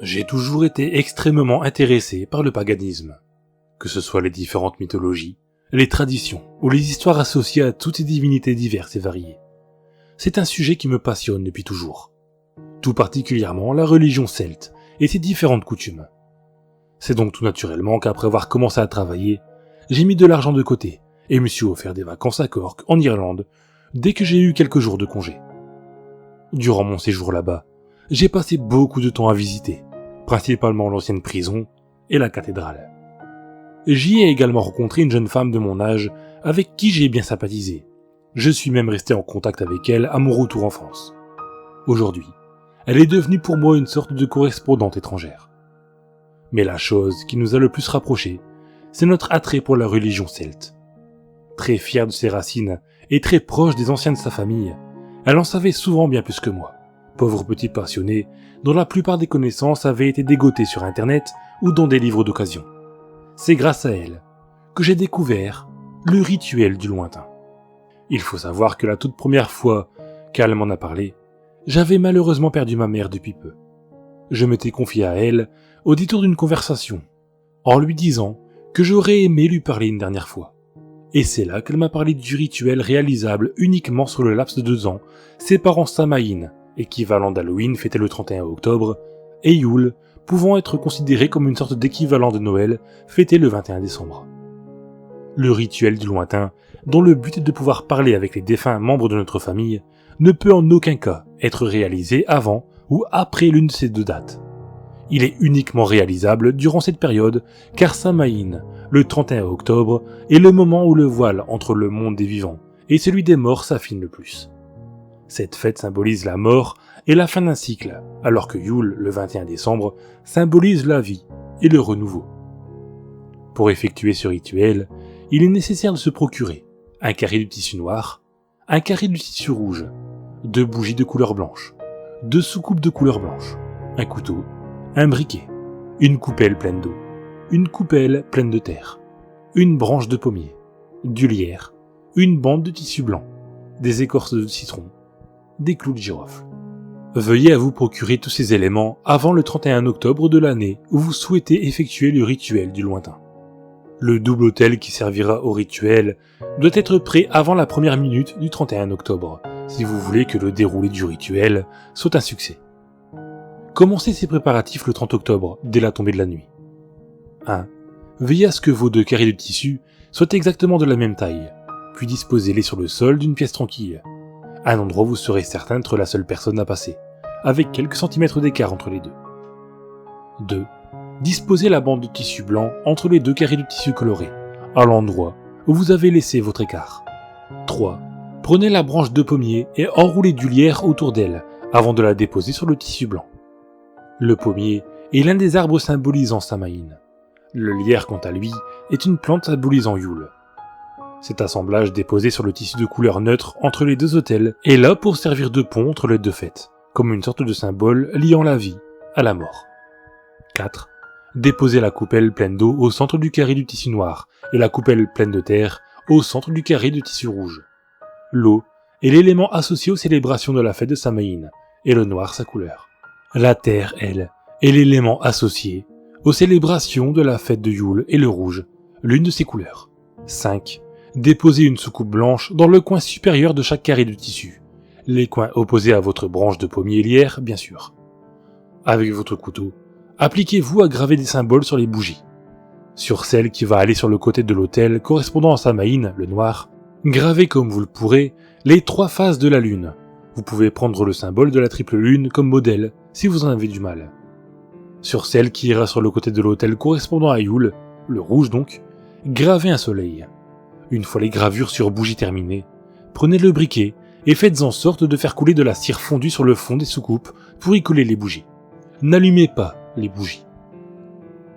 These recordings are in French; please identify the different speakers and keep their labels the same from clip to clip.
Speaker 1: J'ai toujours été extrêmement intéressé par le paganisme. Que ce soit les différentes mythologies, les traditions ou les histoires associées à toutes ces divinités diverses et variées. C'est un sujet qui me passionne depuis toujours. Tout particulièrement la religion celte et ses différentes coutumes. C'est donc tout naturellement qu'après avoir commencé à travailler, j'ai mis de l'argent de côté et me suis offert des vacances à Cork, en Irlande, dès que j'ai eu quelques jours de congé. Durant mon séjour là-bas, j'ai passé beaucoup de temps à visiter, principalement l'ancienne prison et la cathédrale. J'y ai également rencontré une jeune femme de mon âge avec qui j'ai bien sympathisé. Je suis même resté en contact avec elle à mon retour en France. Aujourd'hui, elle est devenue pour moi une sorte de correspondante étrangère. Mais la chose qui nous a le plus rapprochés, c'est notre attrait pour la religion celte. Très fière de ses racines et très proche des anciens de sa famille, elle en savait souvent bien plus que moi. Pauvre petit passionné dont la plupart des connaissances avaient été dégotées sur internet ou dans des livres d'occasion. C'est grâce à elle que j'ai découvert le rituel du lointain. Il faut savoir que la toute première fois qu'elle m'en a parlé, j'avais malheureusement perdu ma mère depuis peu. Je m'étais confié à elle au détour d'une conversation, en lui disant que j'aurais aimé lui parler une dernière fois. Et c'est là qu'elle m'a parlé du rituel réalisable uniquement sur le laps de 2 ans, séparant Samhain, équivalent d'Halloween fêté le 31 octobre, et Yule, pouvant être considéré comme une sorte d'équivalent de Noël fêté le 21 décembre. Le rituel du lointain, dont le but est de pouvoir parler avec les défunts membres de notre famille, ne peut en aucun cas être réalisé avant ou après l'une de ces 2 dates. Il est uniquement réalisable durant cette période, car Samhain, le 31 octobre, est le moment où le voile entre le monde des vivants et celui des morts s'affine le plus. Cette fête symbolise la mort et la fin d'un cycle, alors que Yule, le 21 décembre, symbolise la vie et le renouveau. Pour effectuer ce rituel, il est nécessaire de se procurer un carré de tissu noir, un carré de tissu rouge, 2 bougies de couleur blanche, 2 soucoupes de couleur blanche, un couteau, un briquet, une coupelle pleine d'eau, une coupelle pleine de terre, une branche de pommier, du lierre, une bande de tissu blanc, des écorces de citron, des clous de girofle. Veuillez à vous procurer tous ces éléments avant le 31 octobre de l'année où vous souhaitez effectuer le rituel du lointain. Le double autel qui servira au rituel doit être prêt avant la première minute du 31 octobre, si vous voulez que le déroulé du rituel soit un succès. Commencez ces préparatifs le 30 octobre, dès la tombée de la nuit. 1. Veillez à ce que vos 2 carrés de tissu soient exactement de la même taille, puis disposez-les sur le sol d'une pièce tranquille, un endroit où vous serez certain d'être la seule personne à passer, avec quelques centimètres d'écart entre les deux. 2. Disposez la bande de tissu blanc entre les 2 carrés de tissu coloré, à l'endroit où vous avez laissé votre écart. 3. Prenez la branche de pommier et enroulez du lierre autour d'elle, avant de la déposer sur le tissu blanc. Le pommier est l'un des arbres symbolisant Samhain. Le lierre, quant à lui, est une plante symbolisant Yule. Cet assemblage déposé sur le tissu de couleur neutre entre les 2 autels est là pour servir de pont entre les 2 fêtes, comme une sorte de symbole liant la vie à la mort. 4. Déposez la coupelle pleine d'eau au centre du carré du tissu noir et la coupelle pleine de terre au centre du carré de tissu rouge. L'eau est l'élément associé aux célébrations de la fête de Samhain, et le noir sa couleur. La terre, elle, est l'élément associé aux célébrations de la fête de Yule, et le rouge, l'une de ses couleurs. 5. Déposez une soucoupe blanche dans le coin supérieur de chaque carré de tissu, les coins opposés à votre branche de pommier lierre, bien sûr. Avec votre couteau, appliquez-vous à graver des symboles sur les bougies. Sur celle qui va aller sur le côté de l'autel correspondant à Samhain, le noir, gravez comme vous le pourrez les 3 phases de la lune. Vous pouvez prendre le symbole de la triple lune comme modèle, si vous en avez du mal. Sur celle qui ira sur le côté de l'autel correspondant à Yule, le rouge donc, gravez un soleil. Une fois les gravures sur bougie terminées, prenez le briquet et faites en sorte de faire couler de la cire fondue sur le fond des soucoupes pour y coller les bougies. N'allumez pas les bougies.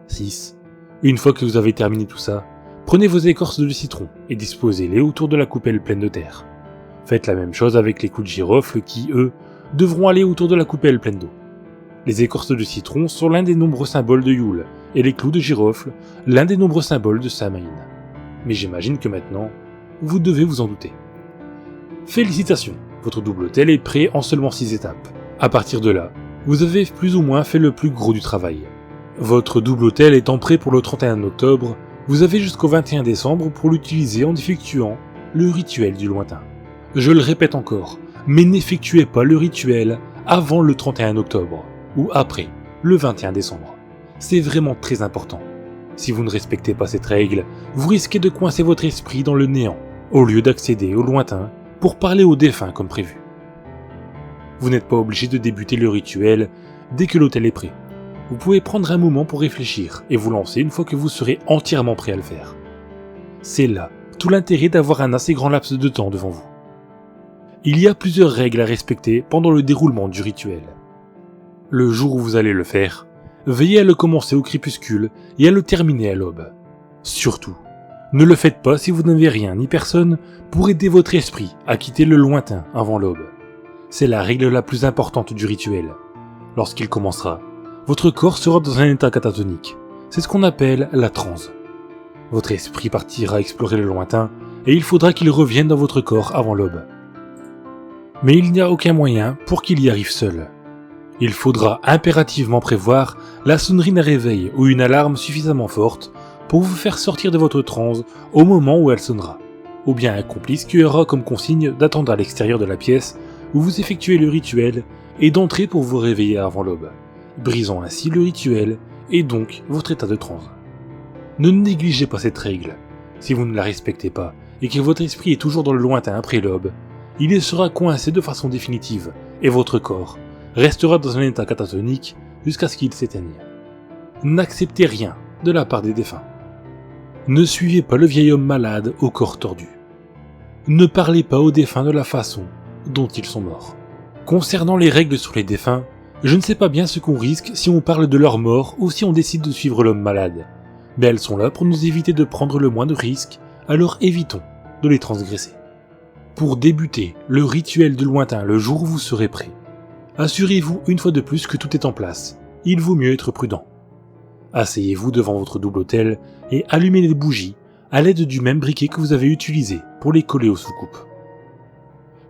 Speaker 1: 6. Une fois que vous avez terminé tout ça, prenez vos écorces de citron et disposez-les autour de la coupelle pleine de terre. Faites la même chose avec les clous de girofle qui, eux, devront aller autour de la coupelle pleine d'eau. Les écorces de citron sont l'un des nombreux symboles de Yule, et les clous de girofle, l'un des nombreux symboles de Samhain. Mais j'imagine que maintenant, vous devez vous en douter. Félicitations, votre double autel est prêt en seulement 6 étapes. À partir de là, Vous avez plus ou moins fait le plus gros du travail. Votre double hôtel étant prêt pour le 31 octobre, vous avez jusqu'au 21 décembre pour l'utiliser en effectuant le rituel du lointain. Je le répète encore, mais n'effectuez pas le rituel avant le 31 octobre ou après le 21 décembre. C'est vraiment très important. Si vous ne respectez pas cette règle, vous risquez de coincer votre esprit dans le néant, au lieu d'accéder au lointain pour parler aux défunts comme prévu. Vous n'êtes pas obligé de débuter le rituel dès que l'hôtel est prêt. Vous pouvez prendre un moment pour réfléchir et vous lancer une fois que vous serez entièrement prêt à le faire. C'est là tout l'intérêt d'avoir un assez grand laps de temps devant vous. Il y a plusieurs règles à respecter pendant le déroulement du rituel. Le jour où vous allez le faire, veillez à le commencer au crépuscule et à le terminer à l'aube. Surtout, ne le faites pas si vous n'avez rien ni personne pour aider votre esprit à quitter le lointain avant l'aube. C'est la règle la plus importante du rituel. Lorsqu'il commencera, votre corps sera dans un état catatonique. C'est ce qu'on appelle la transe. Votre esprit partira explorer le lointain et il faudra qu'il revienne dans votre corps avant l'aube. Mais il n'y a aucun moyen pour qu'il y arrive seul. Il faudra impérativement prévoir la sonnerie d'un réveil ou une alarme suffisamment forte pour vous faire sortir de votre transe au moment où elle sonnera, ou bien un complice qui aura comme consigne d'attendre à l'extérieur de la pièce où vous effectuez le rituel et d'entrer pour vous réveiller avant l'aube, brisant ainsi le rituel et donc votre état de transe. Ne négligez pas cette règle. Si vous ne la respectez pas et que votre esprit est toujours dans le lointain après l'aube, il y sera coincé de façon définitive et votre corps restera dans un état catatonique jusqu'à ce qu'il s'éteigne. N'acceptez rien de la part des défunts. Ne suivez pas le vieil homme malade au corps tordu. Ne parlez pas aux défunts de la façon dont ils sont morts. Concernant les règles sur les défunts, je ne sais pas bien ce qu'on risque si on parle de leur mort ou si on décide de suivre l'homme malade, mais elles sont là pour nous éviter de prendre le moins de risques, alors évitons de les transgresser. Pour débuter le rituel du lointain le jour où vous serez prêt, assurez-vous une fois de plus que tout est en place, il vaut mieux être prudent. Asseyez-vous devant votre double hôtel et allumez les bougies à l'aide du même briquet que vous avez utilisé pour les coller aux soucoupes.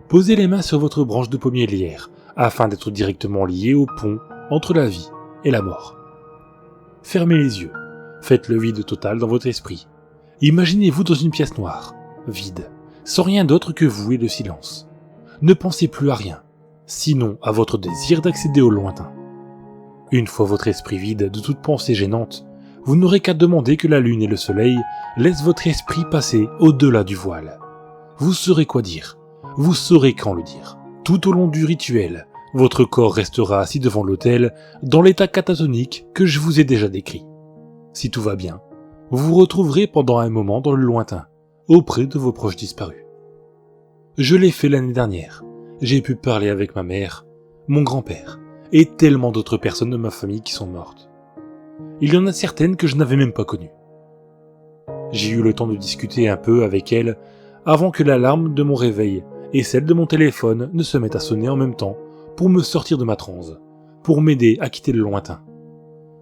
Speaker 1: Posez les mains sur votre branche de pommier lierre afin d'être directement lié au pont entre la vie et la mort. Fermez les yeux, faites le vide total dans votre esprit. Imaginez-vous dans une pièce noire, vide, sans rien d'autre que vous et le silence. Ne pensez plus à rien, sinon à votre désir d'accéder au lointain. Une fois votre esprit vide de toute pensée gênante, vous n'aurez qu'à demander que la lune et le soleil laissent votre esprit passer au-delà du voile. Vous saurez quoi dire, vous saurez quand le dire. Tout au long du rituel, votre corps restera assis devant l'autel dans l'état catatonique que je vous ai déjà décrit. Si tout va bien, vous vous retrouverez pendant un moment dans le lointain, auprès de vos proches disparus. Je l'ai fait l'année dernière. J'ai pu parler avec ma mère, mon grand-père, et tellement d'autres personnes de ma famille qui sont mortes. Il y en a certaines que je n'avais même pas connues. J'ai eu le temps de discuter un peu avec elles avant que l'alarme de mon réveil et celle de mon téléphone ne se mettent à sonner en même temps pour me sortir de ma transe, pour m'aider à quitter le lointain.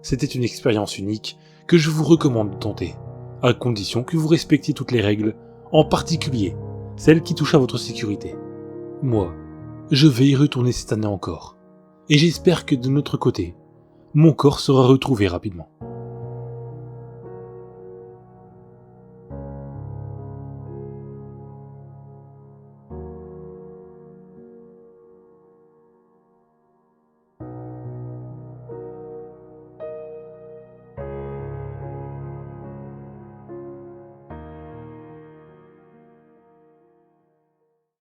Speaker 1: C'était une expérience unique que je vous recommande de tenter, à condition que vous respectiez toutes les règles, en particulier celles qui touchent à votre sécurité. Moi, je vais y retourner cette année encore, et j'espère que de notre côté, mon corps sera retrouvé rapidement.